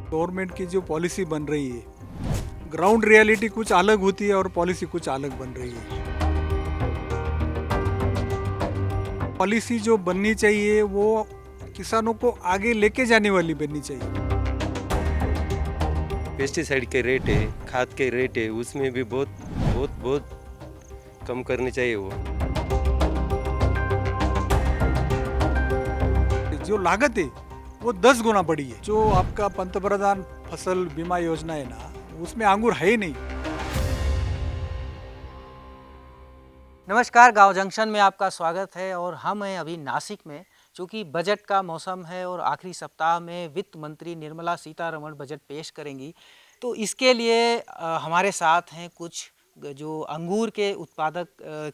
Government की जो policy बन रही है, ग्राउंड रियलिटी कुछ अलग होती है और पॉलिसी कुछ अलग बन रही है। पॉलिसी जो बननी चाहिए वो किसानों को आगे लेके जाने वाली बननी चाहिए। पेस्टिसाइड के रेट है, खाद के रेट है, उसमें भी बहुत बहुत बहुत कम करनी चाहिए वो। जो लागत है वो 10 गुना बढ़ी है। जो आपका पंतप्रधान फसल बीमा योजना है ना, उसमें अंगूर है ही नहीं। नमस्कार, गांव जंक्शन में आपका स्वागत है और हम हैं अभी नासिक में। चूँकि बजट का मौसम है और आखिरी सप्ताह में वित्त मंत्री निर्मला सीतारमण बजट पेश करेंगी, तो इसके लिए हमारे साथ हैं कुछ जो अंगूर के उत्पादक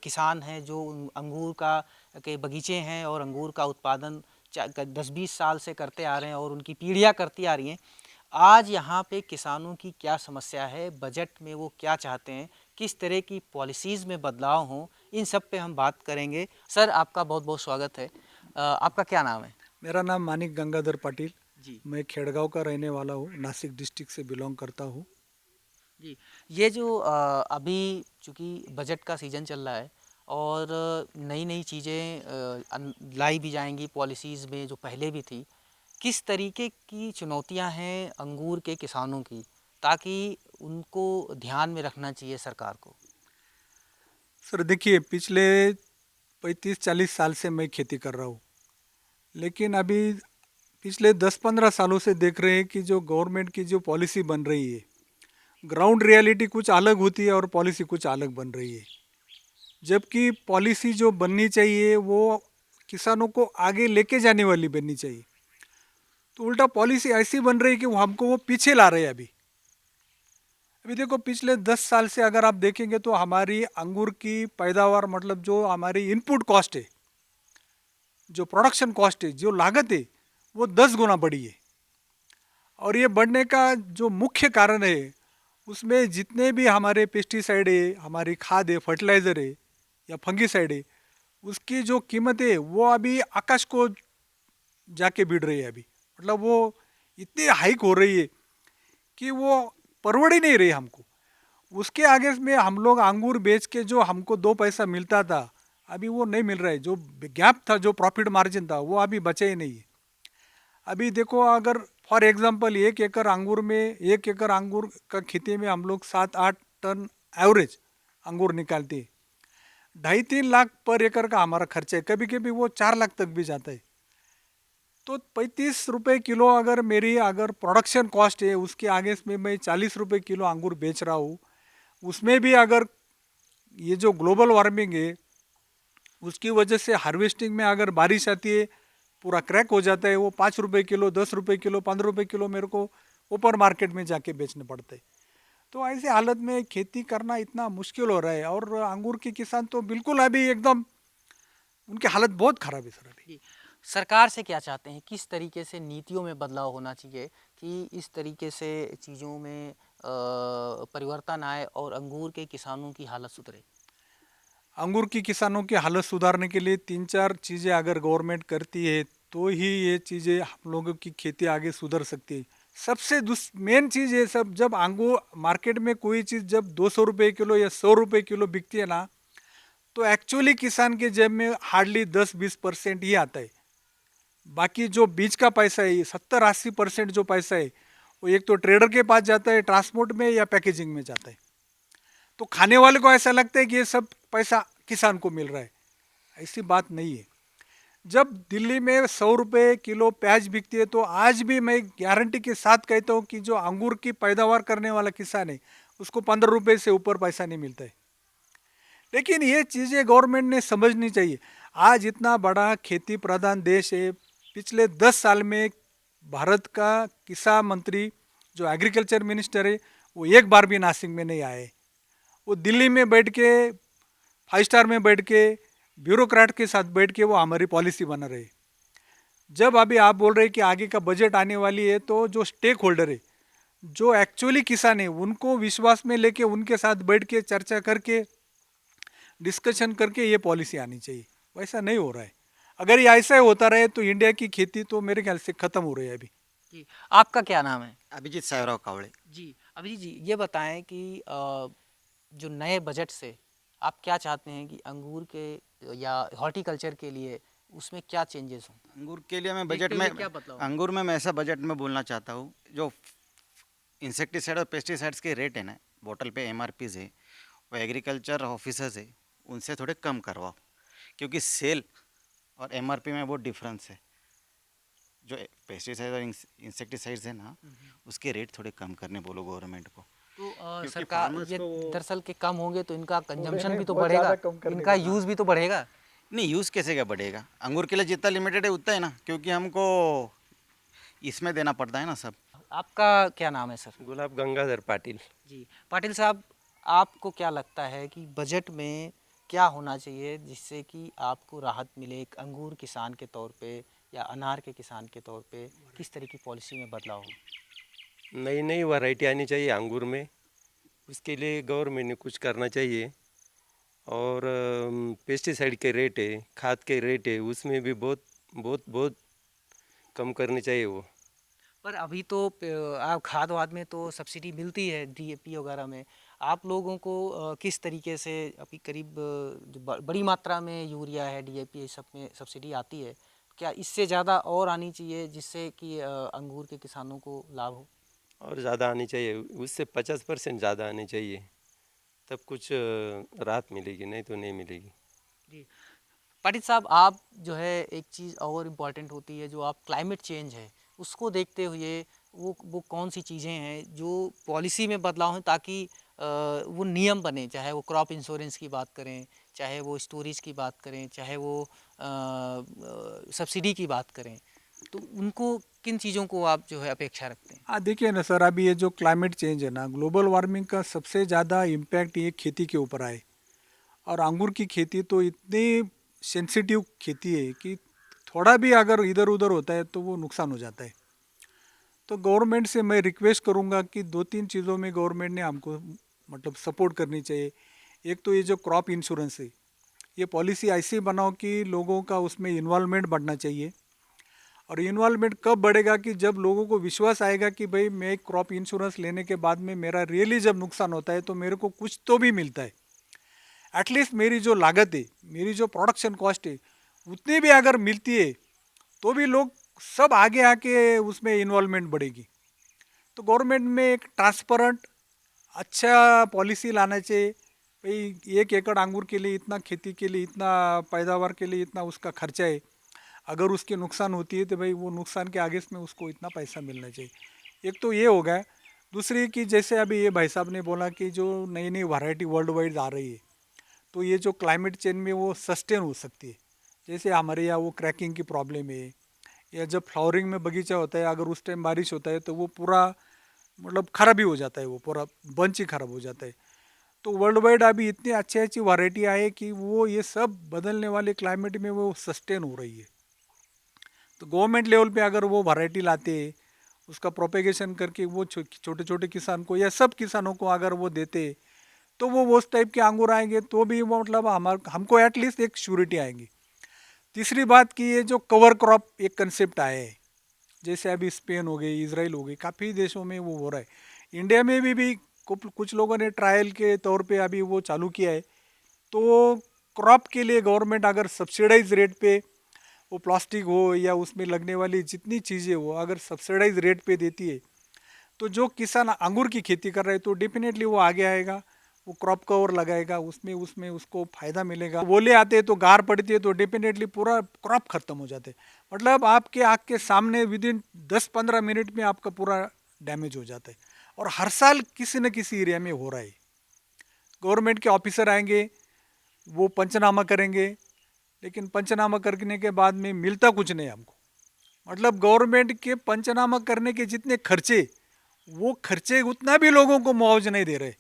किसान हैं, जो अंगूर का के बगीचे हैं और अंगूर का उत्पादन 10-20 साल से करते आ रहे हैं और उनकी पीढ़ियाँ करती आ रही हैं। आज यहाँ पे किसानों की क्या समस्या है, बजट में वो क्या चाहते हैं, किस तरह की पॉलिसीज़ में बदलाव हों, इन सब पे हम बात करेंगे। सर, आपका बहुत बहुत स्वागत है। आपका क्या नाम है? मेरा नाम मानिक गंगाधर पाटिल। जी मैं खेड़गांव का रहने वाला हूँ, नासिक डिस्ट्रिक्ट से बिलोंग करता हूँ। जी। ये जो अभी चूँकि बजट का सीज़न चल रहा है और नई नई चीज़ें लाई भी जाएंगी पॉलिसीज़ में जो पहले भी थी। किस तरीके की चुनौतियां हैं अंगूर के किसानों की, ताकि उनको ध्यान में रखना चाहिए सरकार को? सर देखिए, पिछले 35-40 साल से मैं खेती कर रहा हूँ, लेकिन अभी पिछले 10-15 सालों से देख रहे हैं कि जो गवर्नमेंट की जो पॉलिसी बन रही है, ग्राउंड रियलिटी कुछ अलग होती है और पॉलिसी कुछ अलग बन रही है। जबकि पॉलिसी जो बननी चाहिए वो किसानों को आगे लेके जाने वाली बननी चाहिए, तो उल्टा पॉलिसी ऐसी बन रही है कि वो हमको वो पीछे ला रहे हैं। अभी देखो, पिछले 10 साल से अगर आप देखेंगे तो हमारी अंगूर की पैदावार, मतलब जो हमारी इनपुट कॉस्ट है, जो प्रोडक्शन कॉस्ट है, जो लागत है, वो 10 गुना बढ़ी है। और ये बढ़ने का जो मुख्य कारण है, उसमें जितने भी हमारे पेस्टिसाइड है, हमारी खाद है, फर्टिलाइज़र है या फंगीसाइड है, उसकी जो कीमत है वो अभी आकाश को जाके भिड़ रही है। अभी मतलब वो इतनी हाइक हो रही है कि वो परवड़ ही नहीं रही हमको। उसके आगे में हम लोग अंगूर बेच के जो हमको 2 पैसा मिलता था, अभी वो नहीं मिल रहा है। जो गैप था, जो प्रॉफिट मार्जिन था, वो अभी बचे ही नहीं है। अभी देखो, अगर फॉर एग्जांपल 1 एकड़ अंगूर का खेती में हम लोग 7-8 टन एवरेज अंगूर निकालते हैं। 2.5-3 लाख पर एकड़ का हमारा खर्चा है, कभी कभी वो 4 लाख तक भी जाता है। तो 35 रुपये किलो अगर प्रोडक्शन कॉस्ट है, उसके आगे में मैं 40 रुपये किलो अंगूर बेच रहा हूँ। उसमें भी अगर ये जो ग्लोबल वार्मिंग है, उसकी वजह से हार्वेस्टिंग में अगर बारिश आती है, पूरा क्रैक हो जाता है। वो 5 रुपये किलो, 10 रुपये किलो, 15 रुपये किलो मेरे को ऊपर मार्केट में जाके बेचने पड़ते हैं। तो ऐसे हालत में खेती करना इतना मुश्किल हो रहा है। और अंगूर के किसान तो बिल्कुल अभी एकदम, उनकी हालत बहुत ख़राब है सर अभी। जी। सरकार से क्या चाहते हैं, किस तरीके से नीतियों में बदलाव होना चाहिए कि इस तरीके से चीज़ों में परिवर्तन आए और अंगूर के किसानों की हालत सुधरे? अंगूर की किसानों की हालत सुधारने के लिए 3-4 चीज़ें अगर गवर्नमेंट करती है, तो ही ये चीज़ें हम लोगों की खेती आगे सुधर सकती है। सबसे मेन चीज़ ये सब, जब अंगूर मार्केट में कोई चीज़ जब 200 रुपये किलो या 100 रुपये किलो बिकती है ना, तो एक्चुअली किसान के जेब में हार्डली 10-20% ही आता है। बाकी जो बीज का पैसा है, 70-80% जो पैसा है, वो एक तो ट्रेडर के पास जाता है, ट्रांसपोर्ट में या पैकेजिंग में जाता है। तो खाने वाले को ऐसा लगता है कि ये सब पैसा किसान को मिल रहा है। ऐसी बात नहीं है। जब दिल्ली में 100 रुपये किलो प्याज बिकती है, तो आज भी मैं गारंटी के साथ कहता हूँ कि जो अंगूर की पैदावार करने वाला किसान है, उसको 15 रुपये से ऊपर पैसा नहीं मिलता है। लेकिन ये चीज़ें गवर्नमेंट ने समझनी चाहिए। आज इतना बड़ा खेती प्रधान देश है, पिछले 10 साल में भारत का किसान मंत्री, जो एग्रीकल्चर मिनिस्टर है, वो एक बार भी नासिक में नहीं आए। वो दिल्ली में बैठ के, 5 स्टार में बैठ के, ब्यूरोक्रेट के साथ बैठ के वो हमारी पॉलिसी बना रहे। जब अभी आप बोल रहे हैं कि आगे का बजट आने वाली है, तो जो स्टेक होल्डर है, जो एक्चुअली किसान है, उनको विश्वास में लेके उनके साथ बैठ के चर्चा करके, डिस्कशन करके ये पॉलिसी आनी चाहिए। वैसा नहीं हो रहा है। अगर ये ऐसा होता रहे तो इंडिया की खेती तो मेरे ख्याल से ख़त्म हो रही है अभी। जी। आपका क्या नाम है? अभिजीत सावराव कावड़े। जी, अभिजीत जी ये बताएं कि जो नए बजट से आप क्या चाहते हैं कि अंगूर के या हॉर्टिकल्चर के लिए उसमें क्या चेंजेस हों? अंगूर के लिए मैं बजट देखते में हुए क्या बदलाव हों? अंगूर में मैं ऐसा बजट में बोलना चाहता हूँ, जो इंसेक्टिसाइड और पेस्टिसाइड्स के रेट है ना, बोतल पे एमआरपी है, वो एग्रीकल्चर ऑफिसर्स है उनसे थोड़े कम करवाओ, क्योंकि सेल और एमआरपी में बहुत डिफरेंस है। जो पेस्टिसाइड और इंसेक्टिसाइड्स है ना, उसके रेट थोड़े कम करने बोलो गवर्नमेंट को, तो क्योंकि सरकार फार्मर्स ये को वो दरअसल के कम होंगे तो इनका कंजम्पशन नहीं, भी तो बहुत बढ़ेगा, ज़्यादा कम करने इनका का। यूज़ भी तो बढ़ेगा। नहीं, यूज़ कैसे क्या बढ़ेगा? अंगूर के लिए जितना लिमिटेड है उतना है ना, क्योंकि हमको इसमें देना पड़ता है ना सब। आपका क्या नाम है सर? गुलाब गंगाधर पाटिल। जी, पाटिल साहब आपको क्या लगता है कि बजट में क्या होना चाहिए जिससे कि आपको राहत मिले एक अंगूर किसान के तौर पे या अनार के किसान के तौर पे किस तरह की पॉलिसी में बदलाव हो? नई नई वैरायटी आनी चाहिए अंगूर में, उसके लिए गवर्नमेंट ने कुछ करना चाहिए। और पेस्टिसाइड के रेट है, खाद के रेट है, उसमें भी बहुत बहुत बहुत कम करनी चाहिए वो। पर अभी तो आप खाद वाद में तो सब्सिडी मिलती है डीएपी वगैरह में। आप लोगों को किस तरीके से अभी करीब जो बड़ी मात्रा में यूरिया है डीएपी ये सब में सब्सिडी आती है, क्या इससे ज़्यादा और आनी चाहिए जिससे कि अंगूर के किसानों को लाभ हो? और ज़्यादा आनी चाहिए, उससे 50% ज़्यादा आनी चाहिए, तब कुछ राहत मिलेगी, नहीं तो नहीं मिलेगी। जी, पाटिल साहब आप जो है एक चीज़ और इम्पॉर्टेंट होती है जो आप क्लाइमेट चेंज है उसको देखते हुए वो कौन सी चीज़ें हैं जो पॉलिसी में बदलाव हैं ताकि वो नियम बने, चाहे वो क्रॉप इंश्योरेंस की बात करें, चाहे वो स्टोरेज की बात करें, चाहे वो सब्सिडी की बात करें, तो उनको किन चीज़ों को आप जो है अपेक्षा रखते हैं? हाँ, देखिए ना सर, अभी ये जो क्लाइमेट चेंज है ना, ग्लोबल वार्मिंग का सबसे ज़्यादा इम्पैक्ट ये खेती के ऊपर आए। और अंगूर की खेती तो इतनी सेंसिटिव खेती है कि थोड़ा भी अगर इधर उधर होता है तो वो नुकसान हो जाता है। तो गवर्नमेंट से मैं रिक्वेस्ट करूंगा कि दो तीन चीज़ों में गवर्नमेंट ने हमको मतलब सपोर्ट करनी चाहिए। एक तो ये जो क्रॉप इंश्योरेंस है, ये पॉलिसी ऐसी बनाओ कि लोगों का उसमें इन्वॉल्वमेंट बढ़ना चाहिए। और इन्वॉल्वमेंट कब बढ़ेगा कि जब लोगों को विश्वास आएगा कि भाई मैं क्रॉप इंश्योरेंस लेने के बाद में मेरा रियली जब नुकसान होता है तो मेरे को कुछ तो भी मिलता है। एटलीस्ट मेरी जो लागत है, मेरी जो प्रोडक्शन कॉस्ट है, उतनी भी अगर मिलती है तो भी लोग सब आगे आके उसमें इन्वॉल्वमेंट बढ़ेगी। तो गवर्नमेंट में एक ट्रांसपेरेंट अच्छा पॉलिसी लाना चाहिए। भाई 1 एकड़ अंगूर के लिए इतना, खेती के लिए इतना, पैदावार के लिए इतना उसका खर्चा है। अगर उसके नुकसान होती है तो भाई वो नुकसान के आगे में उसको इतना पैसा मिलना चाहिए। एक तो ये हो गया। दूसरी कि जैसे अभी ये भाई साहब ने बोला कि जो नई नई वैरायटी वर्ल्ड वाइड आ रही है, तो ये जो क्लाइमेट चेंज में वो सस्टेन हो सकती है। जैसे हमारे यहाँ वो क्रैकिंग की प्रॉब्लम है, या जब फ्लावरिंग में बगीचा होता है अगर उस टाइम बारिश होता है तो वो पूरा मतलब ख़राब ही हो जाता है, वो पूरा बंच ही ख़राब हो जाता है। तो वर्ल्ड वाइड अभी इतनी अच्छी अच्छी वैरायटी आए कि वो ये सब बदलने वाले क्लाइमेट में वो सस्टेन हो रही है। तो गवर्नमेंट लेवल पे अगर वो वैरायटी लाते, उसका प्रोपेगेशन करके वो छोटे छोटे किसान को या सब किसानों को अगर वो देते, तो वो उस टाइप के अंगूर आएंगे तो भी वो मतलब हमको एटलीस्ट एक श्योरिटी आएंगी। तीसरी बात कि ये जो कवर क्रॉप एक कंसेप्ट आया है, जैसे अभी स्पेन हो गई, इसराइल हो गई, काफ़ी देशों में वो हो रहा है। इंडिया में भी कुछ लोगों ने ट्रायल के तौर पे अभी वो चालू किया है। तो क्रॉप के लिए गवर्नमेंट अगर सब्सिडाइज रेट पे वो प्लास्टिक हो या उसमें लगने वाली जितनी चीज़ें हो अगर सब्सिडाइज रेट पे देती है, तो जो किसान अंगूर की खेती कर रहे हैं तो डेफिनेटली वो आगे आएगा, वो क्रॉप कवर लगाएगा, उसमें उसमें उसको फ़ायदा मिलेगा। ओले आते हैं तो गार पड़ती है तो डेफिनेटली पूरा क्रॉप खत्म हो जाता है। मतलब आपके आँख के सामने विदिन 10-15 मिनट में आपका पूरा डैमेज हो जाता है। और हर साल किसी न किसी एरिया में हो रहा है। गवर्नमेंट के ऑफिसर आएंगे, वो पंचनामा करेंगे, लेकिन पंचनामा करने के बाद में मिलता कुछ नहीं हमको। मतलब गवर्नमेंट के पंचनामा करने के जितने खर्चे, वो खर्चे उतना भी लोगों को मुआवजा नहीं दे रहे।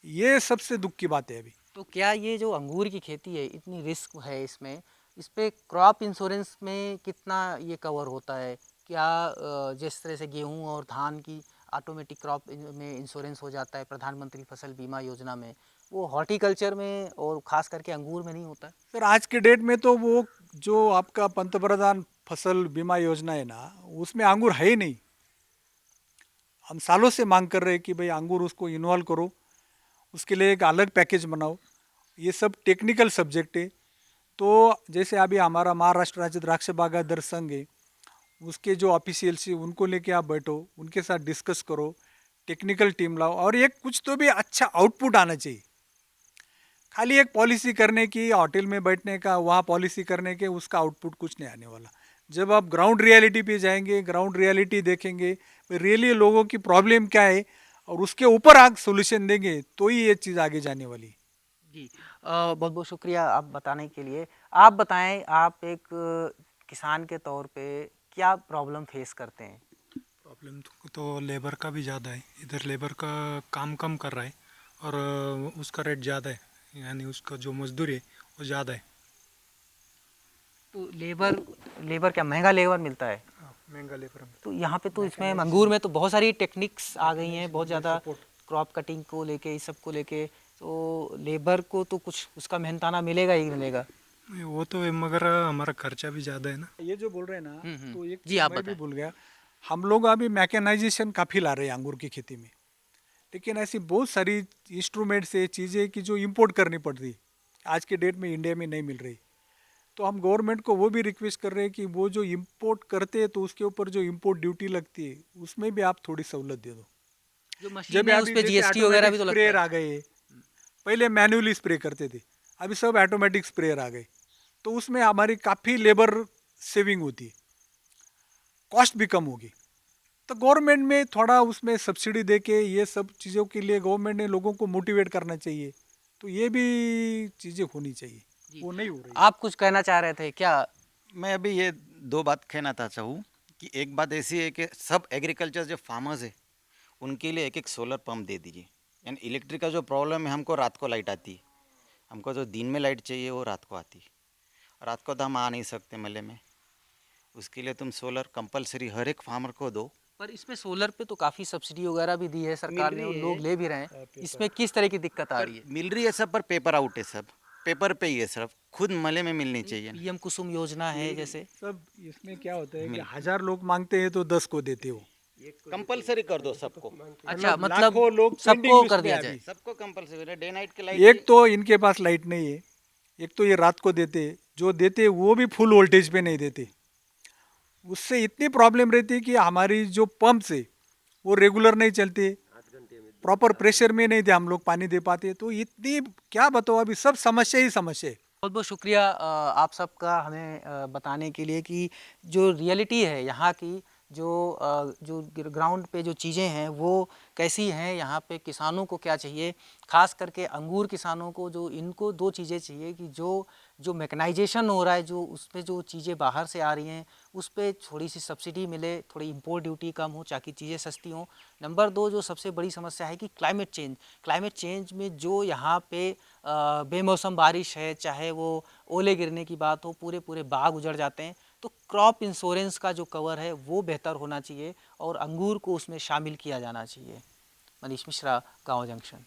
ये सबसे दुख की बात है अभी। तो क्या ये जो अंगूर की खेती है इतनी रिस्क है इसमें, इस पे क्रॉप इंश्योरेंस में कितना ये कवर होता है? क्या जिस तरह से गेहूं और धान की ऑटोमेटिक क्रॉप में इंश्योरेंस हो जाता है प्रधानमंत्री फसल बीमा योजना में, वो हॉर्टिकल्चर में और ख़ास करके अंगूर में नहीं होता? सर आज के डेट में तो वो जो आपका पंतप्रधान फसल बीमा योजना है ना, उसमें अंगूर है ही नहीं। हम सालों से मांग कर रहे हैं कि भाई अंगूर उसको इन्वॉल्व करो, उसके लिए एक अलग पैकेज बनाओ। ये सब टेक्निकल सब्जेक्ट है। तो जैसे अभी हमारा महाराष्ट्र राज्य द्राक्ष बागायतदार संघ है, उसके जो ऑफिशियल्स हैं उनको लेके आप बैठो, उनके साथ डिस्कस करो, टेक्निकल टीम लाओ और एक कुछ तो भी अच्छा आउटपुट आना चाहिए। खाली एक पॉलिसी करने की, होटल में बैठने का, वहाँ पॉलिसी करने के, उसका आउटपुट कुछ नहीं आने वाला। जब आप ग्राउंड रियलिटी पे जाएंगे, ग्राउंड रियलिटी देखेंगे, रियली लोगों की प्रॉब्लम क्या है और उसके ऊपर आप सोल्यूशन देंगे, तो ही ये चीज़ आगे जाने वाली है। जी बहुत बहुत शुक्रिया आप बताने के लिए। आप बताएं, आप एक किसान के तौर पे क्या प्रॉब्लम फेस करते हैं? प्रॉब्लम तो लेबर का भी ज़्यादा है। इधर लेबर का काम कम कर रहा है और उसका रेट ज़्यादा है, यानी उसका जो मजदूरी है वो ज़्यादा है। तो लेबर लेबर क्या महंगा लेबर मिलता है? महंगा लेबर में तो यहाँ पे तो इसमें अंगूर में तो बहुत सारी टेक्निक्स आ गई हैं, बहुत ज़्यादा क्रॉप कटिंग को लेके, इस सब को लेके, तो लेबर को तो कुछ उसका मेहनताना मिलेगा ही मिलेगा। वो तो है, मगर हमारा खर्चा भी ज़्यादा है ना। ये जो बोल रहे हैं ना, तो एक जी, चीज़ आप मैं भी बताएं। भूल गया। हम लोग अभी मैकेनाइजेशन काफ़ी ला रहे हैं अंगूर की खेती में, लेकिन ऐसी बहुत सारी इंस्ट्रूमेंट्स है, चीज़ें कि जो इंपोर्ट करनी पड़ रही, आज के डेट में इंडिया में नहीं मिल रही। तो हम गवर्नमेंट को वो भी रिक्वेस्ट कर रहे हैं कि वो जो इंपोर्ट करते हैं तो उसके ऊपर जो इंपोर्ट ड्यूटी लगती है उसमें भी आप थोड़ी सहूलत दे दो। जो जब मशीन है उस अभी पे जैसे जीएसटी वगैरह भी तो लगता स्प्रेयर है। आ गए, पहले मैन्युअली स्प्रे करते थे, अभी सब ऑटोमेटिक स्प्रेयर आ गए, तो उसमें हमारी काफ़ी लेबर सेविंग होती है, कॉस्ट भी कम होगी। तो गवर्नमेंट में थोड़ा उसमें सब्सिडी दे के ये सब चीज़ों के लिए गवर्नमेंट ने लोगों को मोटिवेट करना चाहिए, तो ये भी चीज़ें होनी चाहिए, वो नहीं हो रही। आप कुछ कहना चाह रहे थे क्या? मैं अभी ये दो बात कहना चाहता हूँ कि एक बात ऐसी है कि सब एग्रीकल्चर जो फार्मर्स है उनके लिए एक एक सोलर पंप दे दीजिए। यानी इलेक्ट्रिक का जो प्रॉब्लम है, हमको रात को लाइट आती है, हमको जो दिन में लाइट चाहिए वो रात को आती है। रात को तो हम आ नहीं सकते मेले में, उसके लिए तुम सोलर कंपलसरी हर एक फार्मर को दो। पर इसमें सोलर पे तो काफ़ी सब्सिडी वगैरह भी दी है सरकार ने रही और है। लोग ले भी रहे हैं। इसमें किस तरह की दिक्कत आ रही है? मिल रही है सब, पर पेपर आउट है, सब पेपर पे ही है, सब खुद मले में मिलनी चाहिए ना। पीएम कुसुम योजना है जैसे। सब इसमें क्या होता है कि 1000 लोग मांगते हैं तो 10 को देते हो। कंपलसरी कर दो सबको, अच्छा, मतलब लाखों लोग सबको pending list कर में दिया अभी। जाए। सबको कंपलसरी, डे नाइट के लाइट। एक तो इनके पास लाइट नहीं है, एक तो ये रात को देते, जो देते वो भी फुल वोल्टेज पे नहीं देते। उससे इतनी प्रॉब्लम रहती है कि हमारी जो पंप्स है वो रेगुलर नहीं चलते, प्रॉपर प्रेशर में नहीं दे हम लोग पानी दे पाते। तो इतनी क्या बताओ, अभी सब समस्या ही समस्या है। बहुत बहुत शुक्रिया आप सबका हमें बताने के लिए कि जो रियलिटी है यहाँ की, जो ग्राउंड पे जो चीज़ें हैं वो कैसी हैं, यहाँ पे किसानों को क्या चाहिए, ख़ास करके अंगूर किसानों को जो इनको दो चीज़ें चाहिए कि जो मैकेनाइजेशन हो रहा है, जो उस पे जो चीज़ें बाहर से आ रही हैं उस पे थोड़ी सी सब्सिडी मिले, थोड़ी इंपोर्ट ड्यूटी कम हो ताकि चीज़ें सस्ती हों। नंबर दो, जो सबसे बड़ी समस्या है कि क्लाइमेट चेंज में जो यहाँ पे बेमौसम बारिश है, चाहे वो ओले गिरने की बात हो, पूरे पूरे बाग उजड़ जाते हैं। तो क्रॉप इंश्योरेंस का जो कवर है वो बेहतर होना चाहिए और अंगूर को उसमें शामिल किया जाना चाहिए। मनीष मिश्रा, गाँव जंक्शन।